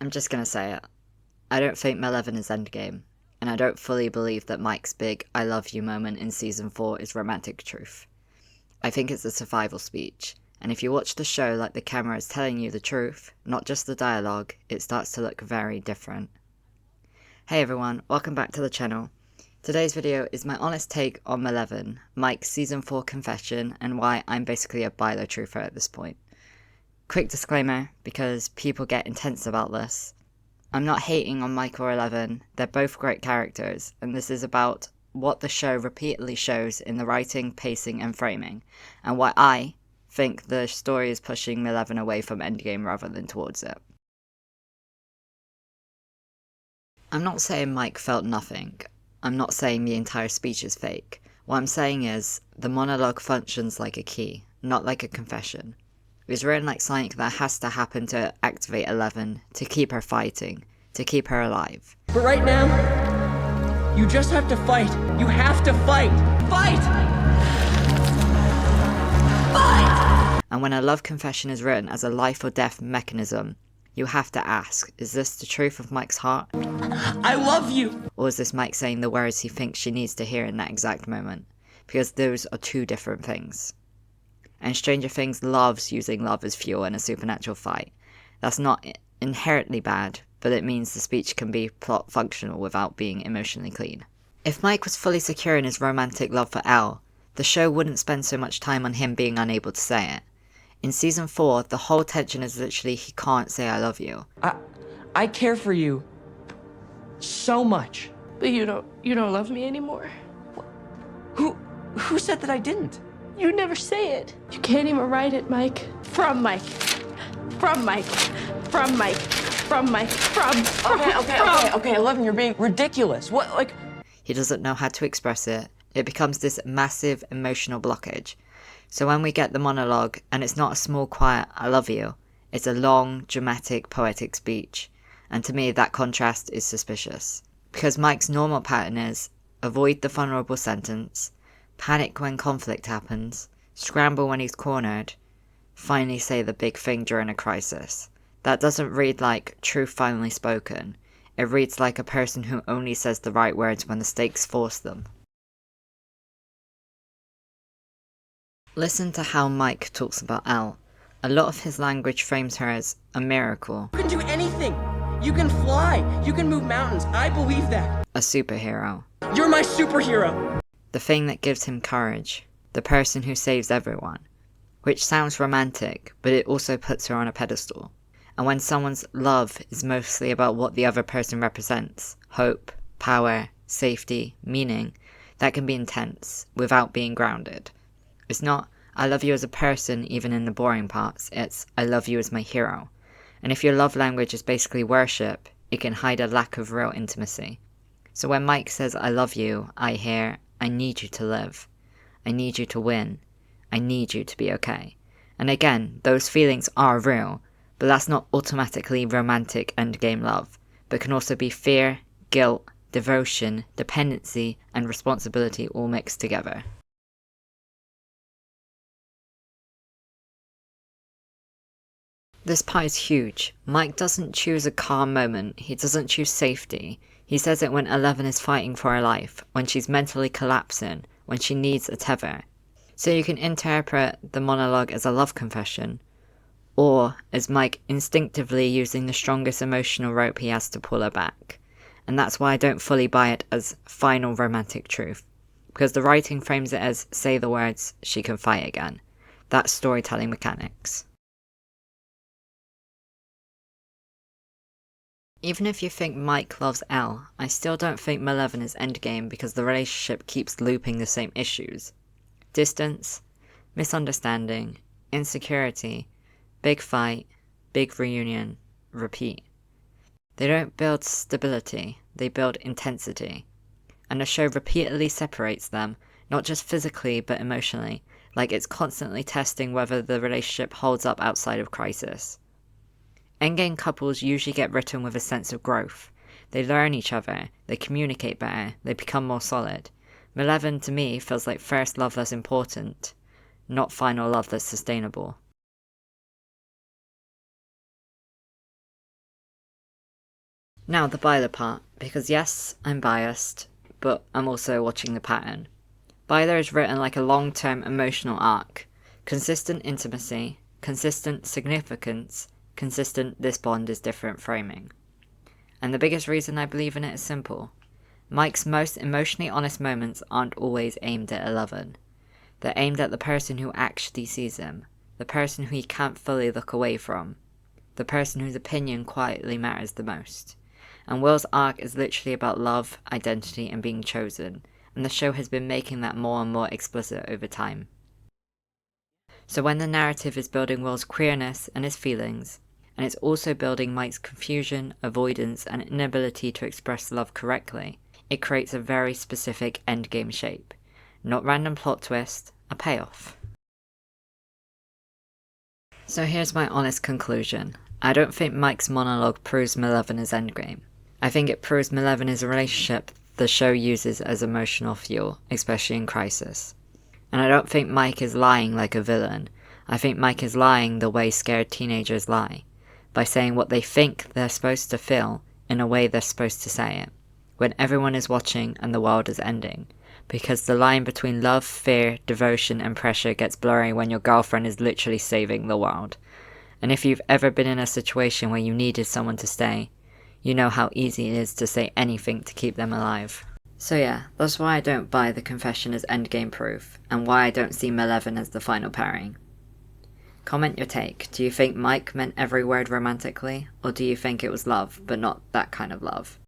I'm just gonna say it. I don't think Mileven is Endgame, and I don't fully believe that Mike's big I love you moment in season 4 is romantic truth. I think it's a survival speech, and if you watch the show like the camera is telling you the truth, not just the dialogue, it starts to look very different. Hey everyone, welcome back to the channel. Today's video is my honest take on Mileven, Mike's season 4 confession, and why I'm basically a Bilo truther at this point. Quick disclaimer, because people get intense about this. I'm not hating on Mike or Eleven, they're both great characters, and this is about what the show repeatedly shows in the writing, pacing, and framing, and why I think the story is pushing Mileven away from Endgame rather than towards it. I'm not saying Mike felt nothing. I'm not saying the entire speech is fake. What I'm saying is, the monologue functions like a key, not like a confession. It was written like something that has to happen to activate Eleven, to keep her fighting, to keep her alive. But right now, you just have to fight. You have to fight. Fight! Fight! And when a love confession is written as a life or death mechanism, you have to ask, is this the truth of Mike's heart? I love you! Or is this Mike saying the words he thinks she needs to hear in that exact moment? Because those are two different things. And Stranger Things loves using love as fuel in a supernatural fight. That's not inherently bad, but it means the speech can be plot functional without being emotionally clean. If Mike was fully secure in his romantic love for Elle, the show wouldn't spend so much time on him being unable to say it. In season 4, the whole tension is literally he can't say I love you. I care for you so much. But you don't love me anymore. Who said that I didn't? You never say it. You can't even write it, Mike. From Mike. From Mike. From Mike. From Mike. Okay, Eleven, you're being ridiculous. What, like... He doesn't know how to express it. It becomes this massive emotional blockage. So when we get the monologue, and it's not a small quiet I love you, it's a long, dramatic, poetic speech. And to me, that contrast is suspicious. Because Mike's normal pattern is, avoid the vulnerable sentence, panic when conflict happens, scramble when he's cornered, finally say the big thing during a crisis. That doesn't read like truth finally spoken. It reads like a person who only says the right words when the stakes force them. Listen to how Mike talks about Elle. A lot of his language frames her as a miracle. You can do anything. You can fly. You can move mountains. I believe that. A superhero. You're my superhero. The thing that gives him courage. The person who saves everyone. Which sounds romantic, but it also puts her on a pedestal. And when someone's love is mostly about what the other person represents, hope, power, safety, meaning, that can be intense, without being grounded. It's not, I love you as a person even in the boring parts, it's, I love you as my hero. And if your love language is basically worship, it can hide a lack of real intimacy. So when Mike says I love you, I hear, I need you to live. I need you to win. I need you to be okay. And again, those feelings are real, but that's not automatically romantic endgame love, but can also be fear, guilt, devotion, dependency, and responsibility all mixed together. This part is huge. Mike doesn't choose a calm moment, he doesn't choose safety. He says it when Eleven is fighting for her life, when she's mentally collapsing, when she needs a tether. So you can interpret the monologue as a love confession, or as Mike instinctively using the strongest emotional rope he has to pull her back. And that's why I don't fully buy it as final romantic truth, because the writing frames it as say the words, she can fight again. That's storytelling mechanics. Even if you think Mike loves Elle, I still don't think Mileven is Endgame because the relationship keeps looping the same issues. Distance, misunderstanding, insecurity, big fight, big reunion, repeat. They don't build stability, they build intensity. And the show repeatedly separates them, not just physically but emotionally, like it's constantly testing whether the relationship holds up outside of crisis. Endgame couples usually get written with a sense of growth. They learn each other, they communicate better, they become more solid. Mileven to me feels like first love that's important, not final love that's sustainable. Now the Byler part, because yes, I'm biased, but I'm also watching the pattern. Byler is written like a long-term emotional arc. Consistent intimacy, consistent significance, consistent this bond is different framing. And the biggest reason I believe in it is simple. Mike's most emotionally honest moments aren't always aimed at 11. They're aimed at the person who actually sees him, the person who he can't fully look away from, the person whose opinion quietly matters the most. And Will's arc is literally about love, identity, and being chosen, and the show has been making that more and more explicit over time. So when the narrative is building Will's queerness and his feelings, and it's also building Mike's confusion, avoidance, and inability to express love correctly, it creates a very specific endgame shape. Not random plot twist, a payoff. So here's my honest conclusion. I don't think Mike's monologue proves Mileven is endgame. I think it proves Mileven is a relationship the show uses as emotional fuel, especially in crisis. And I don't think Mike is lying like a villain. I think Mike is lying the way scared teenagers lie, by saying what they think they're supposed to feel in a way they're supposed to say it, when everyone is watching and the world is ending. Because the line between love, fear, devotion, and pressure gets blurry when your girlfriend is literally saving the world. And if you've ever been in a situation where you needed someone to stay, you know how easy it is to say anything to keep them alive. So yeah, that's why I don't buy the confession as endgame proof, and why I don't see Mileven as the final pairing. Comment your take. Do you think Mike meant every word romantically, or do you think it was love, but not that kind of love?